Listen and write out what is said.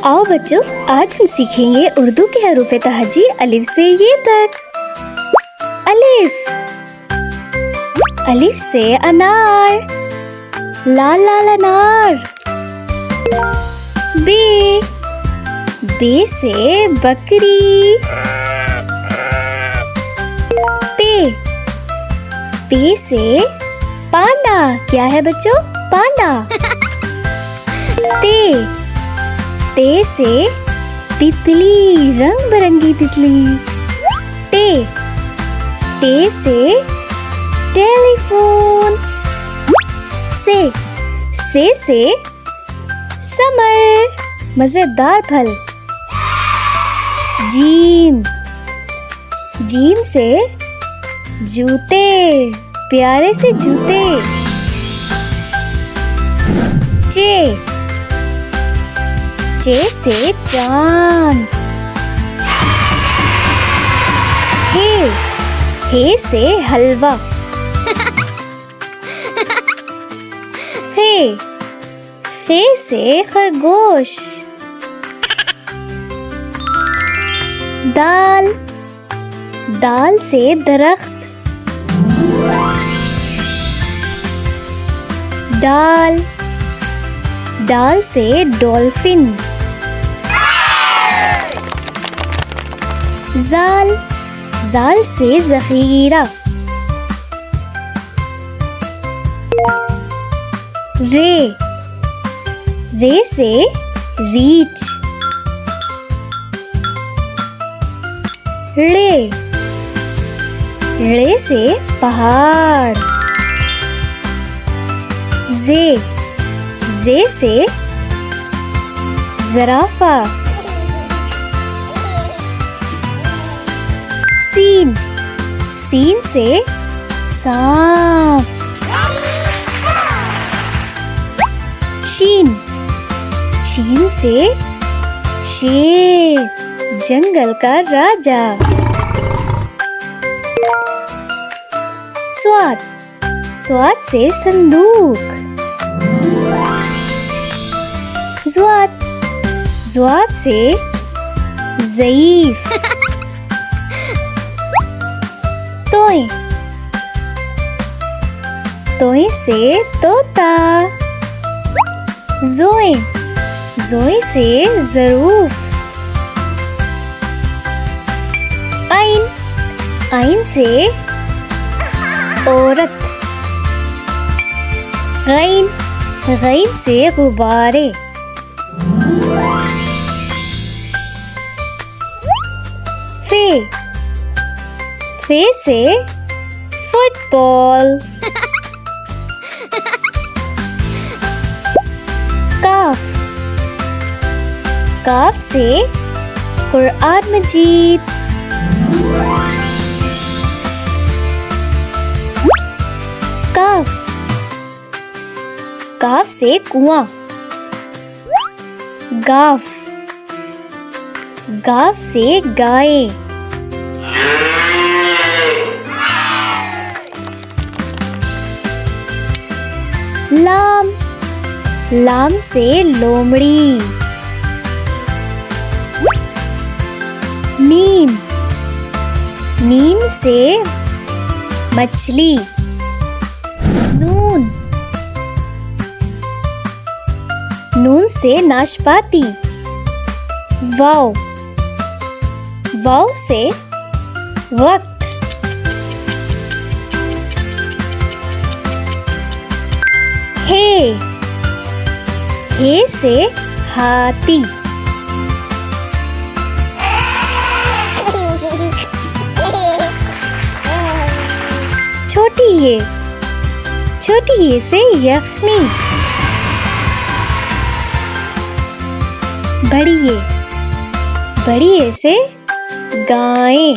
आओ बच्चों, आज हम सीखेंगे उर्दू के हरूफ तहजी अलिफ से ये तक। अलिफ, अलिफ से अनार, लाल लाल अनार। बे, बे से बकरी। पे, पे से पांडा। क्या है बच्चों? पांडा। ते, ते से तितली, रंग बिरंगी तितली। टे, टे से टेलीफोन। से समर, मजेदार फल। जीम, जीम से जूते, प्यारे से जूते। चे, चे से चांद। हे से हलवा। हे से खरगोश। दाल, दाल से दरख्त। डाल, डाल से डॉल्फिन। जाल, जाल से ज़ख़ीरा। रे, रे से रीछ। ळे, ळे से पहाड़। जे, जे से ज़राफ़ा। सीन, सीन से सांप। शीन, शीन से शेर, जंगल का राजा। स्वाद, स्वाद से संदूक। ज़्वाद, ज़्वाद से ज़ईफ। तोय, तोय से तोता। ज़ोए, ज़ोए से ज़रूफ। आइन, आइन से औरत। गैन, गैन से गुब्बारे। फे, फे से फुटबॉल। काफ, काफ से कुरआन मजीद। काफ, काफ से कुआं। गाफ, गाफ से गाय। लाम, लाम से लोमड़ी। मीम, मीम से मछली। नून, नून से नाशपाती। वाव, वाव से वक्त। हे से हाथी। छोटी ये, छोटी ये से यखनी। बड़ी ये, बड़ी ये से गायें।